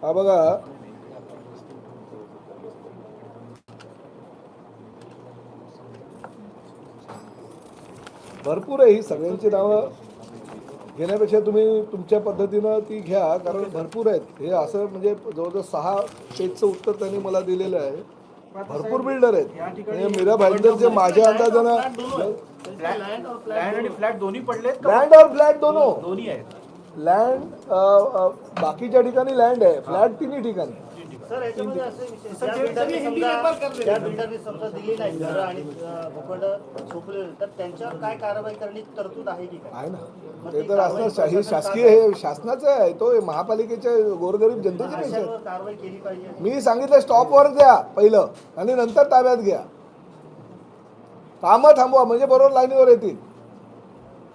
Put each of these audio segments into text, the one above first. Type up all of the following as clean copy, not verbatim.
हा बघा, भरपूर आहे ही सगळ्यांची नावं घेण्यापेक्षा तुम्ही तुमच्या पद्धतीनं ती घ्या, कारण भरपूर आहेत. हे असं म्हणजे जवळजवळ 6 पेजचं उत्तर त्यांनी मला दिलेलं आहे. भरपूर बिल्डर आहेत. म्हणजे मीरा भाईंदरचे माझ्या अंदाजानं लँड आणि फ्लॅट दोन्ही पडलेत. लँड और फ्लॅट दोन्ही आहेत. लँड बाकीच्या ठिकाणी लँड आहे, फ्लॅट तिन्ही ठिकाणी. सर याच्यामध्ये असं ज्या बिल्डरने समजा दिली नाही घरं आणि भूखंड सोपले तर त्यांच्यावर काय कारवाई करण्याची तरतूद आहे की काय? आहे ना, ते तर असणार. हे शासकीय, हे शासनाचं आहे, तो महापालिकेच्या गोरगरीब जनतेचे पैसे आहेत. कारवाई केली पाहिजे. मी सांगितलं स्टॉपवर द्या पहिलं आणि नंतर ताब्यात घ्या. कामं थांबवा म्हणजे बरोबर लाईनीवर येतील.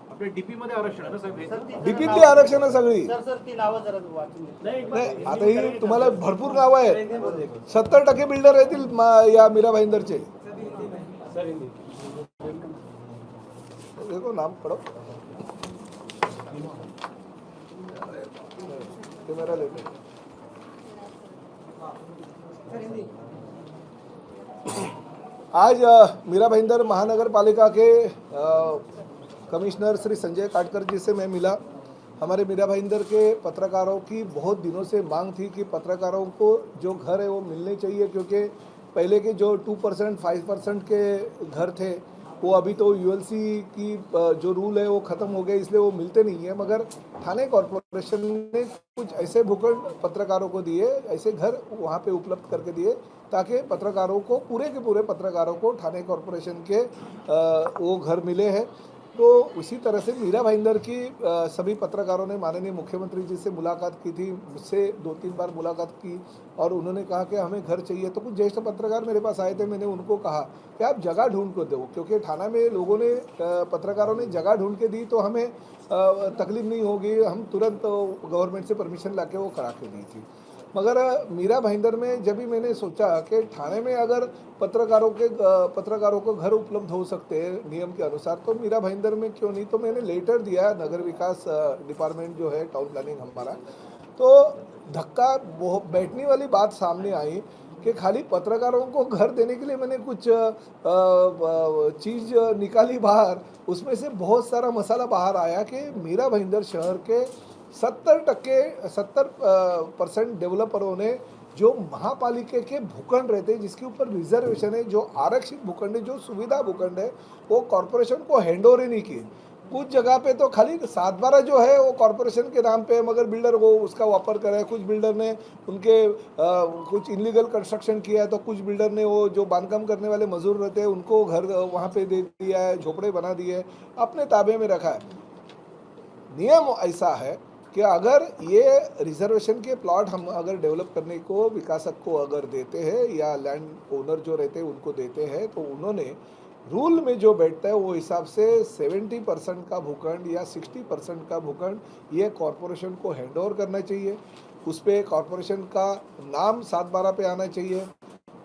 आपल्या डीपी मध्ये आरक्षण आहे ना साहेब? डीपीतली आरक्षण सगळी. सर ती नावं जरा वाचून नाही, आता ही तुम्हाला भरपूर नावं आहेत. 70% बिल्डर येतील या मीरा भाईंदरचे. देखो नाम पढ़ो, कैमरा लेके. आज मीरा भाईंदर महानगर पालिका के कमिश्नर श्री संजय काटकर जी से मैं मिला. हमारे मीरा भाईंदर के पत्रकारों की बहुत दिनों से मांग थी कि पत्रकारों को जो घर है वो मिलने चाहिए, क्योंकि पहले के जो 2% 5% के घर थे वो अभी तो यूएलसी की जो रूल है वो ख़त्म हो गए, इसलिए वो मिलते नहीं है. मगर थाने कॉरपोरेशन ने कुछ ऐसे भूखंड पत्रकारों को दिए, ऐसे घर वहाँ पे उपलब्ध करके दिए ताकि पत्रकारों को, पूरे के पूरे पत्रकारों को थाने कॉरपोरेशन के वो घर मिले हैं. तो उसी तरह से मीरा भाईंदर की सभी पत्रकारों ने माननीय मुख्यमंत्री जी से मुलाकात की थी. मुझसे 2-3 बार मुलाकात की और उन्होंने कहा कि हमें घर चाहिए. तो कुछ ज्येष्ठ पत्रकार मेरे पास आए थे. मैंने उनको कहा कि आप जगह ढूंढ को दो, क्योंकि थाना में लोगों ने, पत्रकारों ने जगह ढूंढ के दी तो हमें तकलीफ नहीं होगी, हम तुरंत गवर्नमेंट से परमिशन ला के वो करा के दी थी. मगर मीरा भाईंदर में जब भी मैंने सोचा कि थाने में अगर पत्रकारों को घर उपलब्ध हो सकते हैं नियम के अनुसार, तो मीरा भाईंदर में क्यों नहीं. तो मैंने लेटर दिया नगर विकास डिपार्टमेंट जो है, टाउन प्लानिंग हमारा. तो धक्का बैठने वाली बात सामने आई कि खाली पत्रकारों को घर देने के लिए मैंने कुछ चीज़ निकाली बाहर. उसमें से बहुत सारा मसाला बाहर आया कि मीरा भाईंदर शहर के 70% डेवलपरों ने जो महापालिका के भूखंड रहते हैं, जिसके ऊपर रिजर्वेशन है, जो आरक्षित भूखंड है, जो सुविधा भूखंड है, वो कॉरपोरेशन को हैंड ओवर ही नहीं किए. कुछ जगह पे तो खाली 7/12 जो है वो कॉरपोरेशन के नाम पे, मगर बिल्डर वो उसका वापर करे. कुछ बिल्डर ने उनके कुछ इलीगल कंस्ट्रक्शन किया है, तो कुछ बिल्डर ने वो जो बांधकाम करने वाले मजदूर रहते हैं उनको घर वहाँ पे दे दिया है, झोपड़े बना दिए, अपने ताबे में रखा है. नियम ऐसा है कि अगर ये रिजर्वेशन के प्लॉट हम अगर डेवलप करने को विकासक को अगर देते हैं या लैंड ओनर जो रहते हैं उनको देते हैं, तो उन्होंने रूल में जो बैठता है वो हिसाब से 70% का भूखंड या 60% का भूखंड ये कॉरपोरेशन को हैंड ओवर करना चाहिए. उस पर कॉरपोरेशन का नाम 7/12 पे आना चाहिए.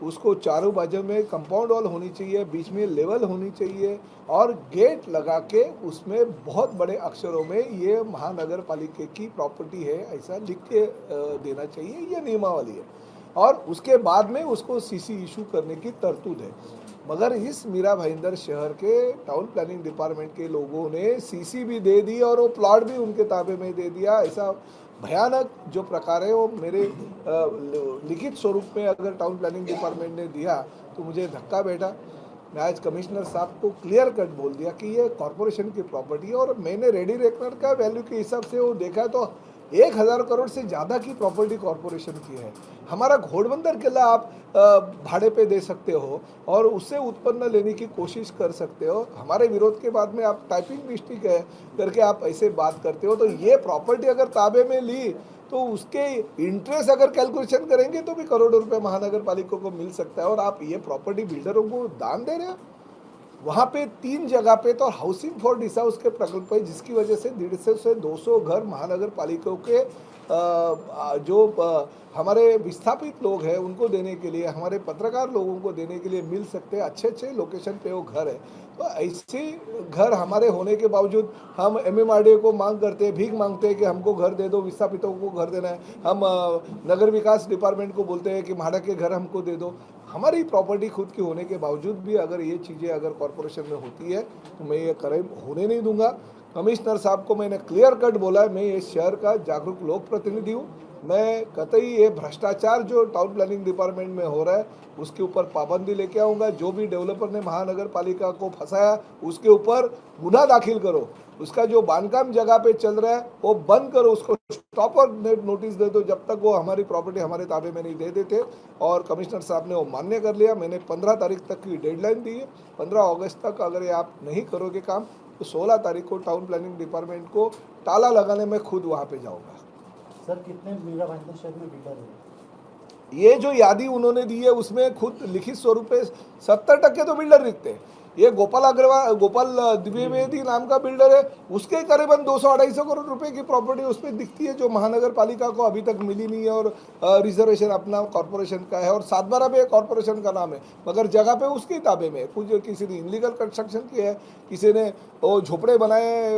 उसको चारों बाजू में कंपाउंड वॉल होनी चाहिए, बीच में लेवल होनी चाहिए और गेट लगा के उसमें बहुत बड़े अक्षरों में ये महानगर पालिका की प्रॉपर्टी है ऐसा लिख के देना चाहिए. ये नियमावली है और उसके बाद में उसको सीसी इशू करने की तरतूद है. मगर इस मीरा भाईंदर शहर के टाउन प्लानिंग डिपार्टमेंट के लोगों ने सीसी भी दे दी और वो प्लॉट भी उनके ताबे में दे दिया. ऐसा भयानक जो प्रकार है वो मेरे लिखित स्वरूप में अगर टाउन प्लानिंग डिपार्टमेंट ने दिया तो मुझे धक्का बैठा. मैं आज कमिश्नर साहब को क्लियर कट बोल दिया कि ये कॉरपोरेशन की प्रॉपर्टी है और मैंने रेडी रेकनर का वैल्यू के हिसाब से वो देखा तो 1000 करोड़ से ज़्यादा की प्रॉपर्टी कॉरपोरेशन की है. हमारा घोड़बंदर किला आप भाड़े पे दे सकते हो और उससे उत्पन्न लेने की कोशिश कर सकते हो. हमारे विरोध के बाद में आप टाइपिंग मिस्टेक है करके आप ऐसे बात करते हो. तो ये प्रॉपर्टी अगर ताबे में ली तो उसके इंटरेस्ट अगर कैलकुलेशन करेंगे तो भी करोड़ों रुपए महानगर पालिका को मिल सकता है. और आप ये प्रॉपर्टी बिल्डरों को दान दे रहे हो. वहाँ पे 3 जगह पे तो हाउसिंग फॉर डिस हाउस के प्रकल्प है, जिसकी वजह से 150 से 200 घर महानगर पालिका के हमारे विस्थापित लोग हैं उनको देने के लिए, हमारे पत्रकार लोगों को देने के लिए मिल सकते हैं। अच्छे अच्छे लोकेशन पे वो घर है, तो ऐसे घर हमारे होने के बावजूद हम MMRDA को मांग करते हैं, भीख मांगते हैं कि हमको घर दे दो, विस्थापितों को घर देना है। हम नगर विकास डिपार्टमेंट को बोलते हैं कि भाड़ा के घर हमको दे दो। हमारी प्रॉपर्टी खुद की होने के बावजूद भी अगर ये चीज़ें अगर कॉरपोरेशन में होती है तो मैं ये करे होने नहीं दूंगा। कमिश्नर साहब को मैंने क्लियर कट बोला है, मैं इस शहर का जागरूक लोक प्रतिनिधि हूँ। मैं कतई ये भ्रष्टाचार जो टाउन प्लानिंग डिपार्टमेंट में हो रहा है उसके ऊपर पाबंदी लेके आऊँगा। जो भी डेवलपर ने महानगर पालिका को फंसाया उसके ऊपर गुना दाखिल करो। उसका जो बांधकाम जगह पे चल रहा है वो बंद करो, उसको स्टॉप और नोटिस दे दो जब तक वो हमारी प्रॉपर्टी हमारे ताबे में नहीं दे देते। और कमिश्नर साहब ने वो मान्य कर लिया। मैंने 15 तारीख तक की डेडलाइन दी है। 15 अगस्त तक अगर ये आप नहीं करोगे काम तो 16 तारीख को टाउन प्लानिंग डिपार्टमेंट को ताला लगाने में खुद वहाँ पे जाऊँगा। सर कितने मीरा भाईंदर शहर में बिल्डर है? ये जो यादी उन्होंने दी है उसमें खुद लिखित स्वरूप पे 70% तो बिल्डर दिखते हैं। ये गोपाल द्विवेदी नाम का बिल्डर है, उसके करीबन 200-250 करोड़ रुपए की प्रॉपर्टी उस पर दिखती है जो महानगर पालिका को अभी तक मिली नहीं है। और रिजर्वेशन अपना कॉरपोरेशन का है और 7/12 भी कॉरपोरेशन का नाम है, मगर जगह पे उसके ताबे में कुछ किसी ने इनलीगल कंस्ट्रक्शन किया है, किसी ने वो झोपड़े बनाए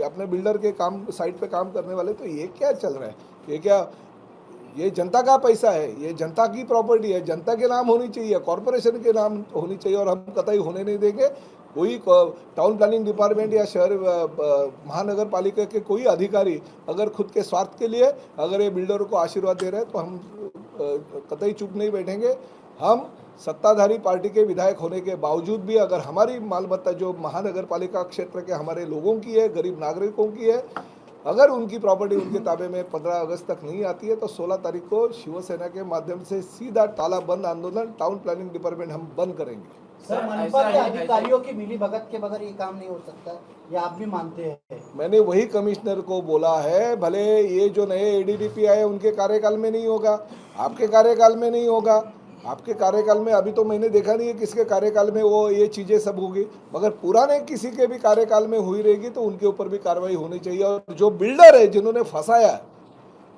अपने बिल्डर के काम साइट पे काम करने वाले। तो ये क्या चल रहा है? ये क्या, ये जनता का पैसा है, ये जनता की प्रॉपर्टी है, जनता के नाम होनी चाहिए, कॉरपोरेशन के नाम होनी चाहिए और हम कतई होने नहीं देंगे। कोई टाउन प्लानिंग डिपार्टमेंट या शहर महानगर पालिका के कोई अधिकारी अगर खुद के स्वार्थ के लिए अगर ये बिल्डरों को आशीर्वाद दे रहे हैं तो हम कतई चुप नहीं बैठेंगे। हम सत्ताधारी पार्टी के विधायक होने के बावजूद भी अगर हमारी मालमत्ता जो महानगर पालिका क्षेत्र के हमारे लोगों की है, गरीब नागरिकों की है, अगर उनकी प्रॉपर्टी उनके ताबे में 15 अगस्त तक नहीं आती है तो 16 तारीख को शिवसेना के माध्यम से सीधा ताला बंद आंदोलन टाउन प्लानिंग डिपार्टमेंट हम बंद करेंगे। सर मनपा के अधिकारियों की मिली भगत के बगैर ये काम नहीं हो सकता, ये आप भी मानते हैं? मैंने वही कमिश्नर को बोला है, भले ये जो नए ADDP आए उनके कार्यकाल में नहीं होगा, आपके कार्यकाल में नहीं होगा, आपके कार्यकाल में अभी तो मैंने देखा नहीं है किसके कार्यकाल में वो ये चीज़ें सब होगी, मगर पुराने किसी के भी कार्यकाल में हुई रहेगी तो उनके ऊपर भी कार्रवाई होनी चाहिए। और जो बिल्डर है जिन्होंने फंसाया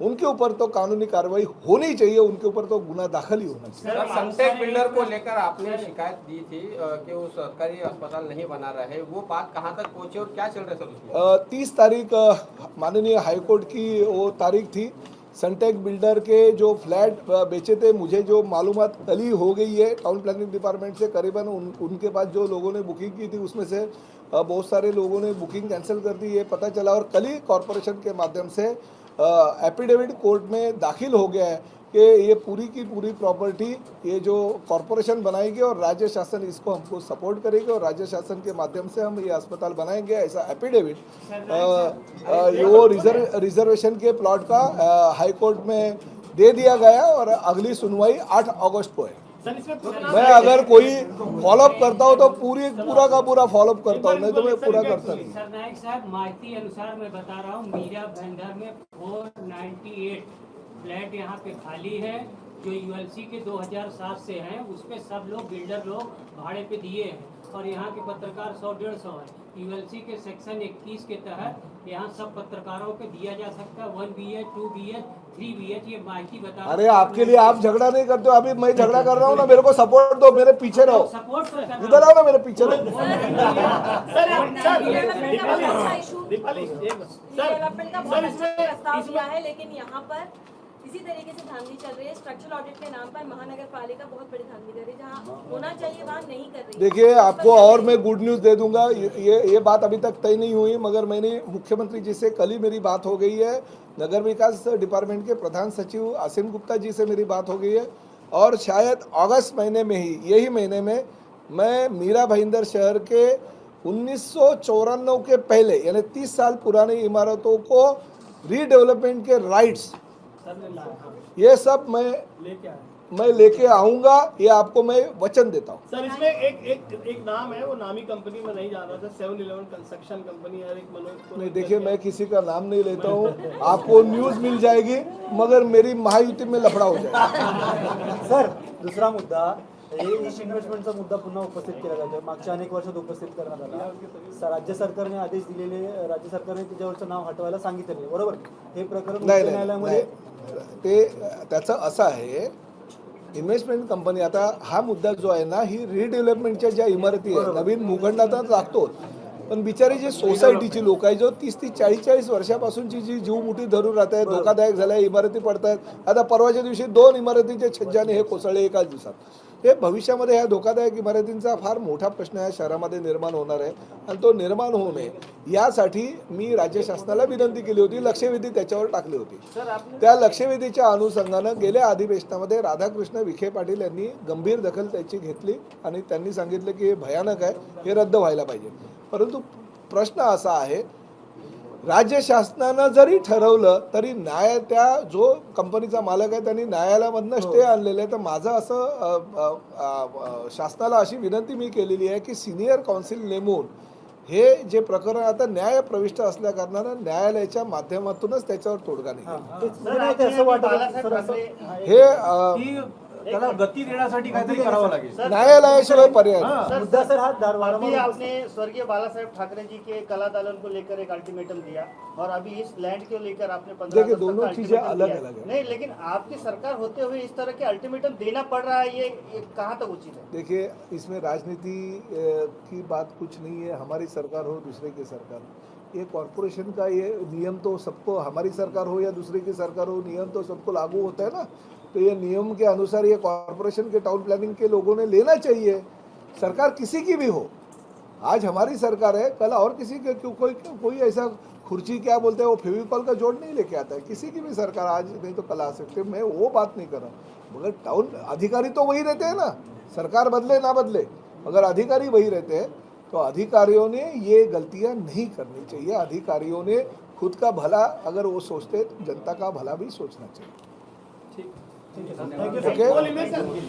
उनके ऊपर तो कानूनी कार्रवाई होनी चाहिए, उनके ऊपर तो गुना दाखिल ही होना चाहिए। सर, सनटेक बिल्डर को लेकर आपने शिकायत दी थी कि वो सरकारी अस्पताल नहीं बना रहे, वो बात कहां तक पहुंची और क्या चल रहा है सर उसमें? 30 तारीख माननीय हाईकोर्ट की वो तारीख थी। सनटेक बिल्डर के जो फ्लैट बेचे थे, मुझे जो मालूमात कल ही हो गई है टाउन प्लानिंग डिपार्टमेंट से, करीबन उनके पास जो लोगों ने बुकिंग की थी उसमें से बहुत सारे लोगों ने बुकिंग कैंसिल कर दी, ये पता चला। और कल ही कॉरपोरेशन के माध्यम से एफिडेविट कोर्ट में दाखिल हो गया है कि ये पूरी की पूरी प्रॉपर्टी ये जो कॉरपोरेशन बनाएगी और राज्य शासन इसको हमको सपोर्ट करेगी और राज्य शासन के माध्यम से हम ये अस्पताल बनाएंगे, ऐसा एफिडेविट वो रिजर्वेशन के प्लॉट का हाई कोर्ट में दे दिया गया और अगली सुनवाई 8 अगस्त को है। मैं अगर कोई फॉलोअप करता हूँ तो पूरा का पूरा फॉलोअप करता हूँ, नहीं तो मैं पूरा करता नहीं। सर नायक साहब, माहिती अनुसार मैं बता रहा हूँ, मीरा भाईंदर में 498 फ्लैट यहाँ पे खाली है जो ULC के 2007 से हैं, उसमें सब लोग बिल्डर लोग भाड़े पे दिए हैं और यहाँ के पत्रकार 100-150 है। ULC के सेक्शन 21 के तहत यहाँ सब पत्रकारों को दिया जा सकता है 1 BH, 2 BH, 3 BH। ये माहिती बता। अरे आपके लिए आप झगड़ा नहीं करते हो, अभी मैं झगड़ा कर रहा हूँ ना, मेरे को सपोर्ट दो, मेरे पीछे रहो, सपोर्ट इधर आओ ना, मेरे पीछे रहो। लेकिन यहाँ पर इसी तरीके से धांधली चल रही है। स्ट्रक्चरल ऑडिट के नाम पर महानगर पालिका बहुत बड़ी धांधली कर रही है, जहाँ होना चाहिए वहाँ नहीं कर रही। देखिए, आपको और मैं गुड न्यूज़ दे दूंगा। ये बात अभी तक तय नहीं हुई, मगर मैंने मुख्यमंत्री जी से कल ही मेरी बात हो गई है, नगर विकास डिपार्टमेंट के प्रधान सचिव आसिम गुप्ता जी से मेरी बात हो गई है और शायद अगस्त महीने में ही, यही महीने में मैं मीरा भाईंदर शहर के 1994 के पहले यानी 30 साल पुरानी इमारतों को रीडेवलपमेंट के राइट्स ये सब मैं लेके आऊंगा, ये आपको मैं वचन देता हूँ। सर इसमें एक नाम है, वो नामी कंपनी में नहीं जा रहा था, 7-Eleven कंस्ट्रक्शन कंपनी है, एक मनोज। नहीं, देखिए मैं किसी का नाम नहीं लेता हूँ, आपको न्यूज़ मिल जाएगी, मगर मेरी महायुति में लफड़ा हो जाएगा। सर दूसरा मुद्दा, हे इन्व्हेस्टमेंटचा मुद्दा पुन्हा उपस्थित केला जातो. मागच्या अनेक वर्षात उपस्थित करण्यात आला. राज्य सरकारने आदेश दिलेले, राज्य सरकारने त्याच्यावरचं नाव हटवायला सांगितलेलं आहे, बरोबर. हे प्रकरण उच्च न्यायालयामध्ये ते त्याचं असं आहे, इन्व्हेस्टमेंट कंपनी, आता हा मुद्दा जो आहे ना, ही रिडेव्हलपमेंटच्या ज्या इमारती आहे नवीन भूखंडातच लागतो, पण बिचारी जे सोसायटीची लोक आहे, जो 30-40 वर्षापासूनची जी जीव मुठी धरून राहत आहे, धोकादायक झाल्या, इमारती पडतायत. आता परवाच्या दिवशी 2 इमारतीचे छज्जाने हे कोसळले एकाच दिवसात. हे भविष्यामध्ये ह्या धोकादायक इमारतींचा फार मोठा प्रश्न या शहरामध्ये निर्माण होणार आहे आणि तो निर्माण होऊ नये यासाठी मी राज्य शासनाला विनंती केली होती, लक्षवेधी त्याच्यावर टाकली होती. त्या लक्षवेधीच्या अनुषंगानं गेल्या अधिवेशनामध्ये राधाकृष्ण विखे पाटील यांनी गंभीर दखल त्याची घेतली आणि त्यांनी सांगितलं की हे भयानक आहे, हे रद्द व्हायला पाहिजे. परंतु प्रश्न असा आहे, राज्य शासनानं जरी ठरवलं तरी त्या जो कंपनीचा मालक आहे त्यांनी न्यायालयामधनं स्टे आणलेले आहे. तर माझं असं शासनाला अशी विनंती मी केलेली आहे की सिनियर काउन्सिल नेमून हे जे प्रकरण आता न्याय प्रविष्ट असल्या कारणानं न्यायालयाच्या माध्यमातूनच त्याच्यावर तोडगा की त्याला गती देण्यासाठी काहीतरी करावं लागेल. न्यायालयाशिवाय पर्याय मुद्दा सर हा अभी आपने स्वर्गीय बाला साहेब ठाकरे जी के कला दालन को लेकर एक अल्टीमेटम दिया और अभी इस लैंड को लेकर आपने 15 देखिए दोनों चीजें अलग अलग है. नहीं, लेकिन आपकी सरकार होते हुए इस तरह के अल्टीमेटम देना पड़ रहा है, ये कहाँ तक उचित है? देखिए इसमें राजनीति की बात कुछ नहीं है. हमारी सरकार हो दूसरे की सरकार, ये कॉरपोरेशन का ये नियम तो सबको, हमारी सरकार हो या दूसरे की सरकार हो, नियम तो सबको लागू होता है ना. तो ये नियम के अनुसार ये कॉरपोरेशन के टाउन प्लानिंग के लोगों ने लेना चाहिए. सरकार किसी की भी हो, आज हमारी सरकार है, कल और किसी के कोई ऐसा खुर्ची क्या बोलते हैं वो फेविकॉल का जोड़ नहीं लेके आता है. किसी की भी सरकार आज नहीं तो कल आ सकते, मैं वो बात नहीं कर रहा. मगर टाउन अधिकारी तो वही रहते हैं ना, सरकार बदले ना बदले, मगर अधिकारी वही रहते हैं. तो अधिकारियों ने ये गलतियां नहीं करनी चाहिए. अधिकारियों ने खुद का भला अगर वो सोचते तो जनता का भला भी सोचना चाहिए. थँक्यू. ओके.